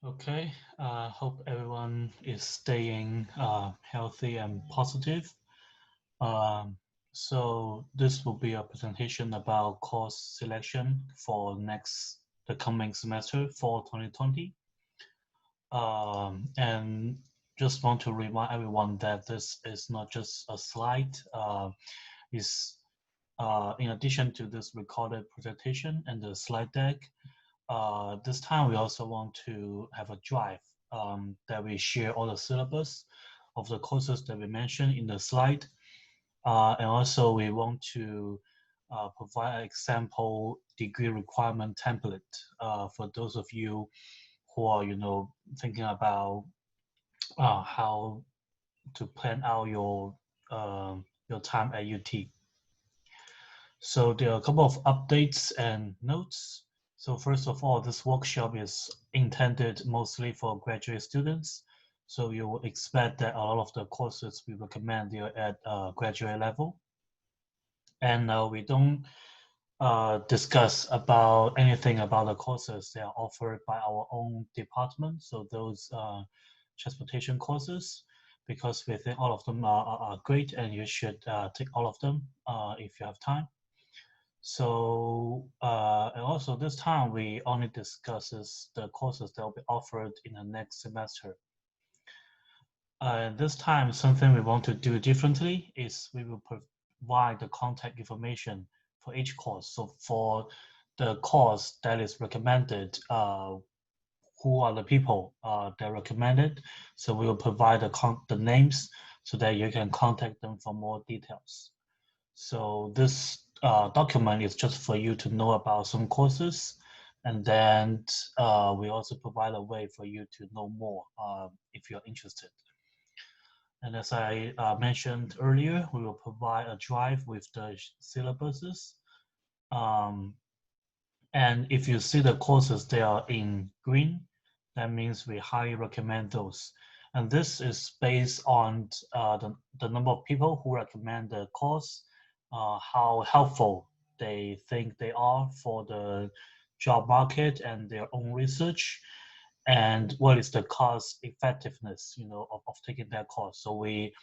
Okay, hope everyone is staying healthy and positive. Um, so this will be a presentation about course selection for the coming semester for 2020. And just want to remind everyone that this is not just a slide. Is In addition to this recorded presentation and the slide deck, this time we also want to have a drive that we share all the syllabus of the courses that we mentioned in the slide. And also we want to provide an example degree requirement template for those of you who are, thinking about how to plan out your time at UT. So there are a couple of updates and notes. So first of all, this workshop is intended mostly for graduate students. So you will expect that a lot of the courses we recommend are at graduate level. And we don't discuss about anything about the courses that are offered by our own department. So those transportation courses, because we think all of them are great and you should take all of them if you have time. So, and also this time we only discusses the courses that will be offered in the next semester. This time, something we want to do differently is we will provide the contact information for each course. So for the course that is recommended, who are the people that recommended? So we will provide the names so that you can contact them for more details. So this document is just for you to know about some courses, and then we also provide a way for you to know more if you're interested. And as I mentioned earlier, we will provide a drive with the syllabuses. And if you see the courses they are in green, that means we highly recommend those. And this is based on the number of people who recommend the course, how helpful they think they are for the job market and their own research, and what is the cost effectiveness, of taking that course. So we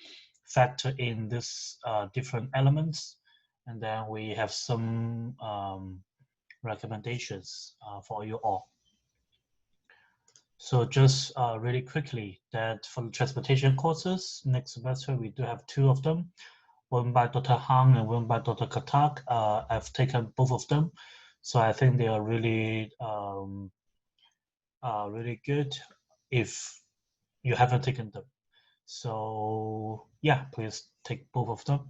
factor in this different elements, and then we have some recommendations for you all. So just really quickly, that for the transportation courses, next semester we do have two of them, one by Dr. Hang and one by Dr. Katak. I've taken both of them, so I think they are really, really good if you haven't taken them. So yeah, please take both of them.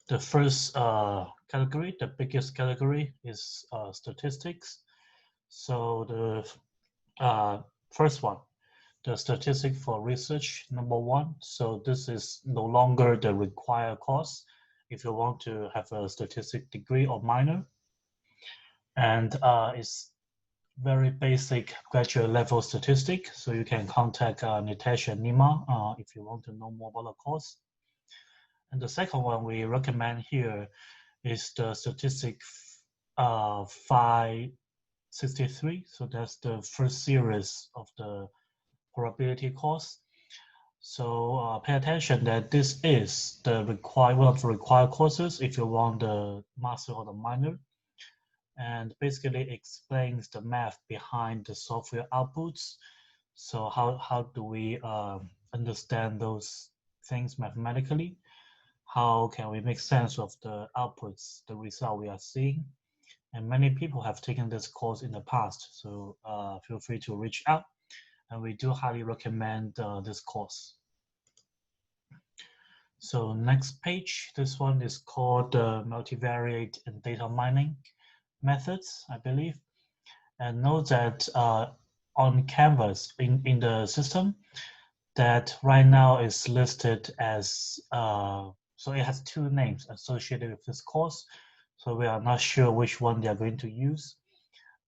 The first category, the biggest category, is statistics. So the first one, the statistic for research, number one. So this is no longer the required course if you want to have a statistic degree or minor. And it's very basic graduate level statistic. So you can contact Nitesh and Nima if you want to know more about the course. And the second one we recommend here is the statistic 563. So that's the first series of the probability course. So pay attention that this is one of the required courses if you want the master or the minor, and basically explains the math behind the software outputs. So how do we understand those things mathematically? How can we make sense of the outputs, the result we are seeing? And many people have taken this course in the past, so feel free to reach out. And we do highly recommend this course. So next page, this one is called multivariate and data mining methods, I believe. And note that on Canvas in the system, that right now is listed as, so it has two names associated with this course. So we are not sure which one they are going to use,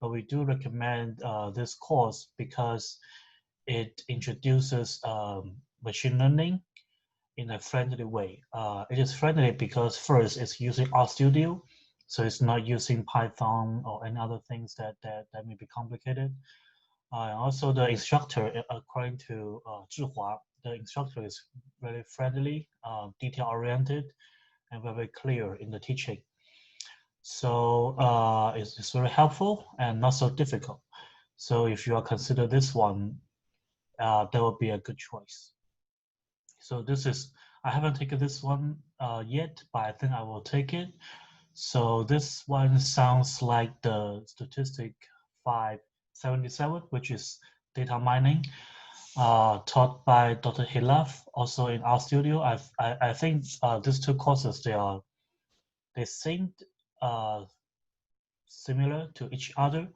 but we do recommend this course because it introduces machine learning in a friendly way. It is friendly because first it's using RStudio, so it's not using Python or any other things that may be complicated. And also the instructor, according to Zhihua, the instructor is very friendly, detail-oriented, and very clear in the teaching. So it's very helpful and not so difficult. So if you are consider this one, that would be a good choice. So this is, I haven't taken this one yet, but I think I will take it. So this one sounds like the statistic 577, which is data mining, taught by Dr. Hilaf, also in our studio. I think these two courses, they seem similar to each other.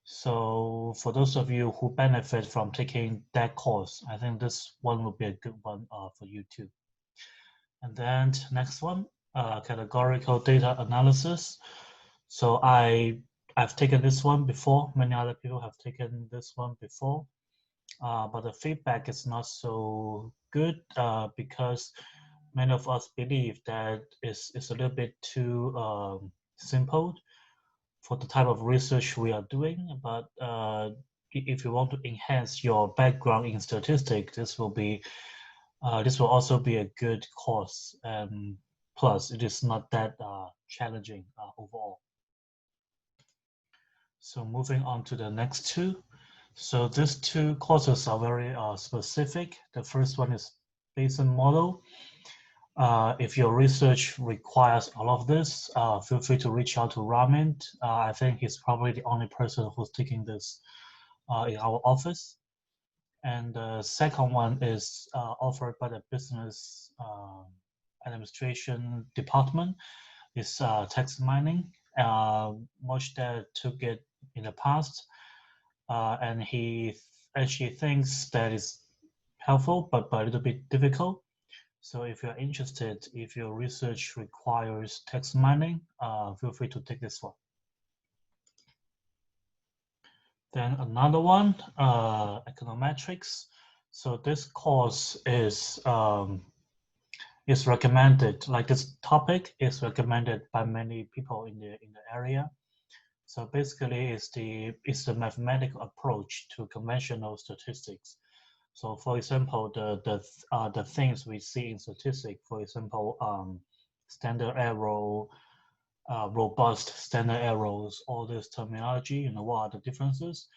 So for those of you who benefit from taking that course, I think this one would be a good one for you too. And then next one, categorical data analysis. So I've taken this one before. Many other people have taken this one before, but the feedback is not so good because many of us believe that it's a little bit too simple for the type of research we are doing. But if you want to enhance your background in statistics, this will also be a good course. Plus, it is not that challenging overall. So moving on to the next two. So these two courses are very specific. The first one is Bayesian model. If your research requires all of this, feel free to reach out to Ramin. I think he's probably the only person who's taking this in our office. And the second one is offered by the business administration department. It's text mining. Moshe took it in the past, and he actually thinks that is helpful, but a little bit difficult. So if you're interested, if your research requires text mining, feel free to take this one. Then another one, econometrics. So this course is recommended, like this topic is recommended by many people in the area. So basically, it's the mathematical approach to conventional statistics. So for example, the things we see in statistics, for example, standard error, robust standard errors, all this terminology, what are the differences?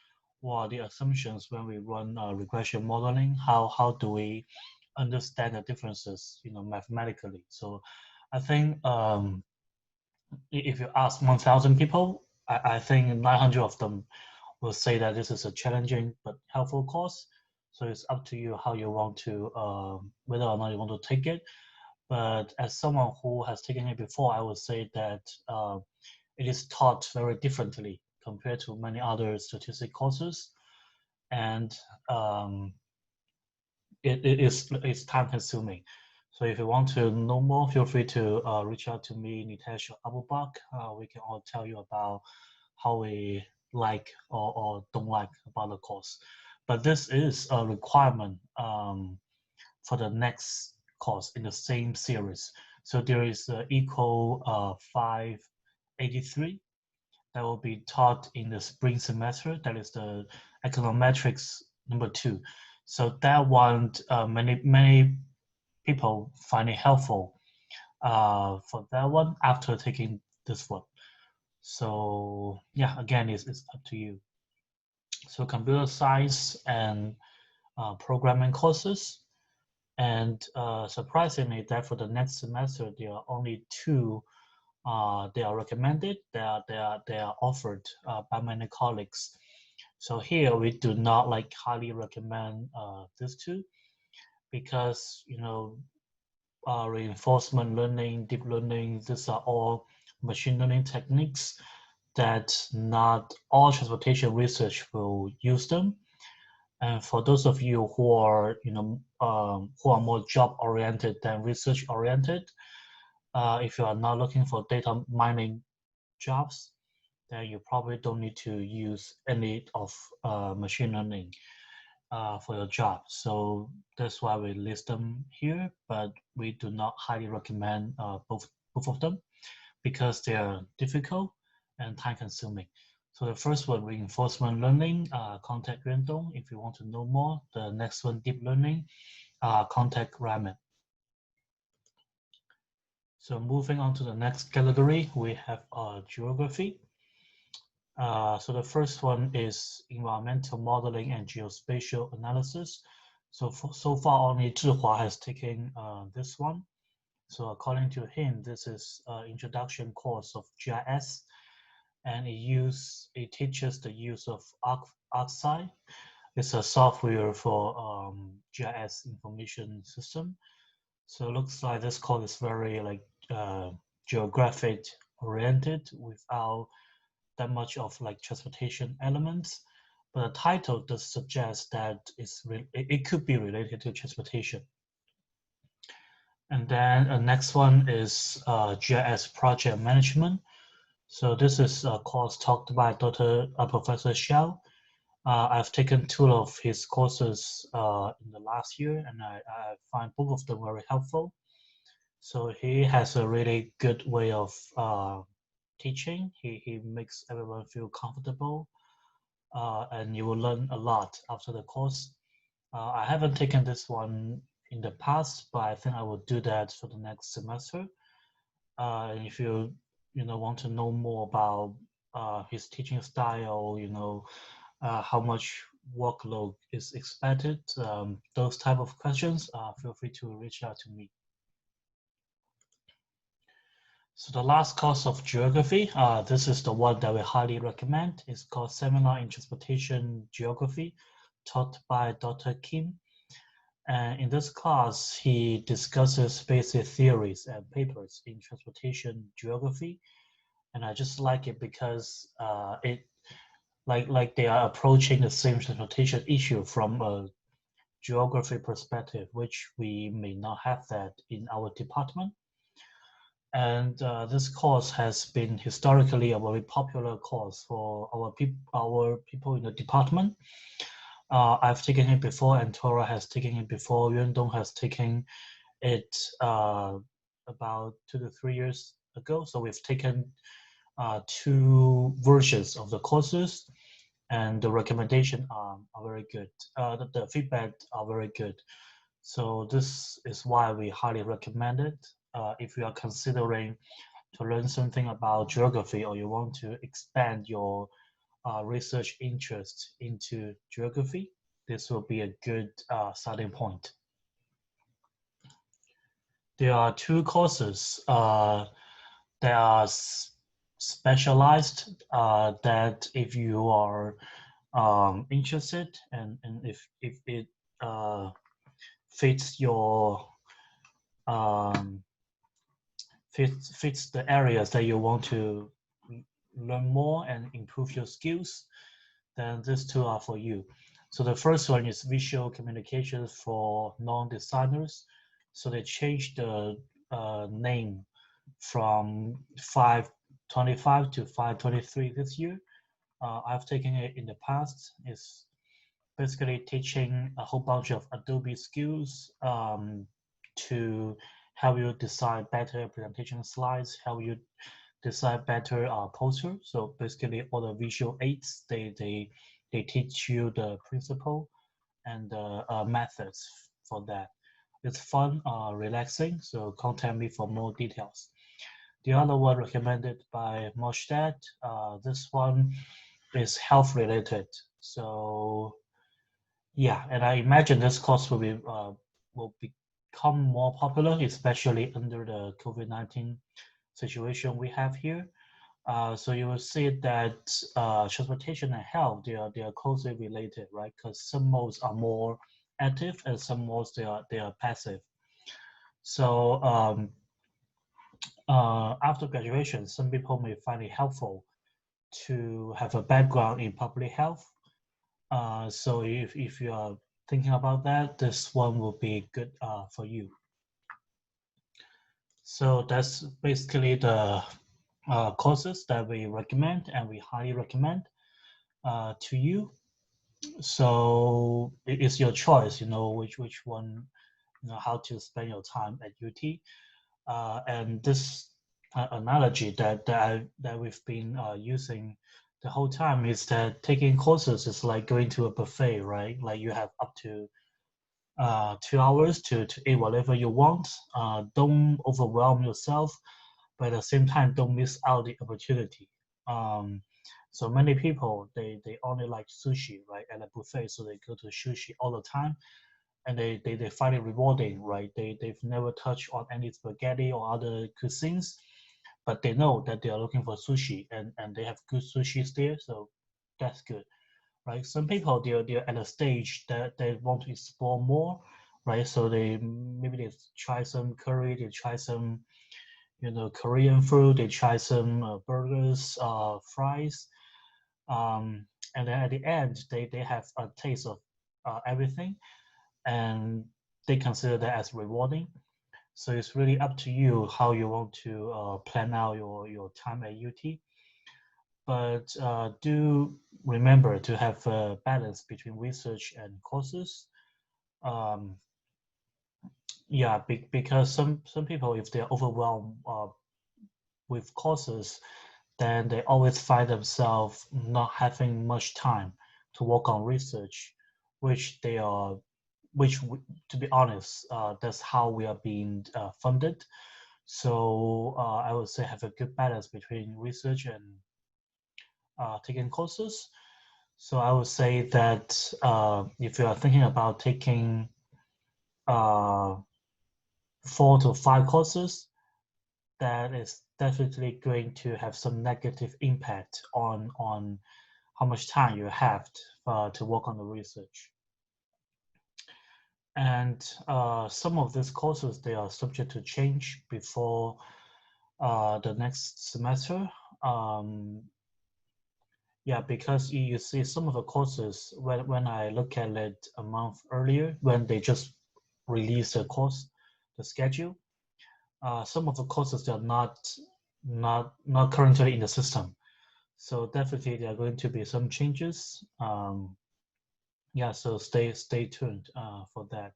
What are the assumptions when we run regression modeling? How do we understand the differences, mathematically? So I think if you ask 1,000 people, I think 900 of them will say that this is a challenging but helpful course. So it's up to you how you want to, whether or not you want to take it. But as someone who has taken it before, I would say that it is taught very differently compared to many other statistics courses, and it's time consuming. So if you want to know more, feel free to reach out to me, Nitesh or Abubak. We can all tell you about how we like or don't like about the course. But this is a requirement for the next course in the same series. So there is equal 583 that will be taught in the spring semester. That is the econometrics #2. So that one, many people find it helpful for that one after taking this one. So yeah, again, it's up to you. So computer science and programming courses. And surprisingly, that for the next semester, there are only two. They are recommended. They are offered by many colleagues. So here we do not highly recommend these two because reinforcement learning, deep learning, these are all machine learning techniques that not all transportation research will use them. And for those of you who are, who are more job oriented than research oriented, if you are not looking for data mining jobs, then you probably don't need to use any of machine learning for your job. So that's why we list them here, but we do not highly recommend both of them because they are difficult and time consuming. So the first one, reinforcement learning, contact 运动. If you want to know more, the next one, deep learning, contact ramen. So moving on to the next category, we have geography. So the first one is environmental modeling and geospatial analysis. So far only Zhihua has taken this one. So according to him, this is an introduction course of GIS, and it teaches the use of ArcSci. It's a software for GIS information system. So it looks like this course is very like geographic oriented without that much of like transportation elements. But the title does suggest that it could be related to transportation. And then the next one is GIS project management. So this is a course taught by Professor Xiao. I've taken two of his courses in the last year, and I find both of them very helpful. So he has a really good way of teaching. He makes everyone feel comfortable, and you will learn a lot after the course. I haven't taken this one in the past, but I think I will do that for the next semester. And if you want to know more about his teaching style, how much workload is expected, those type of questions, feel free to reach out to me. So the last course of geography, this is the one that we highly recommend. It's called Seminar in Transportation Geography, taught by Dr. Kim. And in this class, he discusses basic theories and papers in transportation geography. And I just like it because like they are approaching the same transportation issue from a geography perspective, which we may not have that in our department. And this course has been historically a very popular course for our people in the department. I've taken it before, and Tora has taken it before. Yuandong has taken it about 2 to 3 years ago. So we've taken two versions of the courses, and the recommendation are very good. The feedback are very good. So this is why we highly recommend it. If you are considering to learn something about geography, or you want to expand your research interest into geography, this will be a good starting point. There are two courses that are specialized that if you are interested and if it fits your fits the areas that you want to learn more and improve your skills, then these two are for you. So the first one is visual communications for non-designers. So they changed the name from 525 to 523 this year. I've taken it in the past. It's basically teaching a whole bunch of Adobe skills to help you design better presentation slides, help you design better poster. So basically all the visual aids, they teach you the principle and the methods for that. It's fun, relaxing, so contact me for more details. The other one recommended by Moshtad, this one is health related. So yeah, and I imagine this course will become more popular, especially under the COVID-19 situation we have here. So you will see that transportation and health, they are closely related, right? Because some modes are more active and some modes they are passive. So after graduation, some people may find it helpful to have a background in public health. So if you are thinking about that, this one will be good for you. So that's basically the courses that we recommend and we highly recommend to you. So it is your choice, which one, how to spend your time at UT. And this analogy that we've been using the whole time is that taking courses is like going to a buffet, right? Like you have up to 2 hours to eat whatever you want. Don't overwhelm yourself, but at the same time, don't miss out the opportunity. Um, so many people they only like sushi, right, at a buffet, so they go to sushi all the time, and they find it rewarding, right? They've never touched on any spaghetti or other cuisines, but they know that they are looking for sushi, and they have good sushis there, so that's good, right? Some people they're at a stage that they want to explore more, right? So they try some curry, they try some Korean food, they try some burgers, fries, and then at the end they have a taste of everything, and they consider that as rewarding. So it's really up to you how you want to plan out your time at UT. But do remember to have a balance between research and courses. Um, yeah, because some people, if they're overwhelmed with courses, then they always find themselves not having much time to work on research, which they are, to be honest, that's how we are being funded. So I would say have a good balance between research and taking courses. So I would say that if you are thinking about taking uh, 4 to 5 courses, that is definitely going to have some negative impact on how much time you have to work on the research. And some of these courses, they are subject to change before the next semester. Um, yeah, because you see some of the courses, when I look at it a month earlier, when they just release the course, the schedule, some of the courses they are not currently in the system. So definitely there are going to be some changes. Yeah, so stay tuned for that.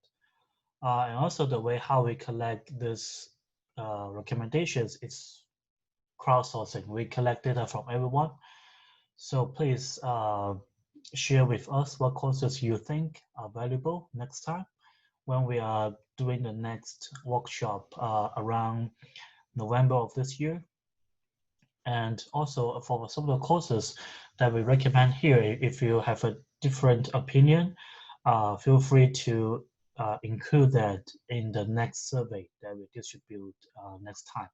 And also the way how we collect this recommendations is crowdsourcing. We collect data from everyone. So please share with us what courses you think are valuable next time when we are doing the next workshop around November of this year. And also for some of the courses that we recommend here, if you have a different opinion, feel free to include that in the next survey that we distribute next time.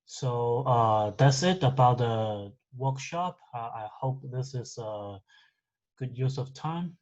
So that's it about the workshop. I hope this is a good use of time.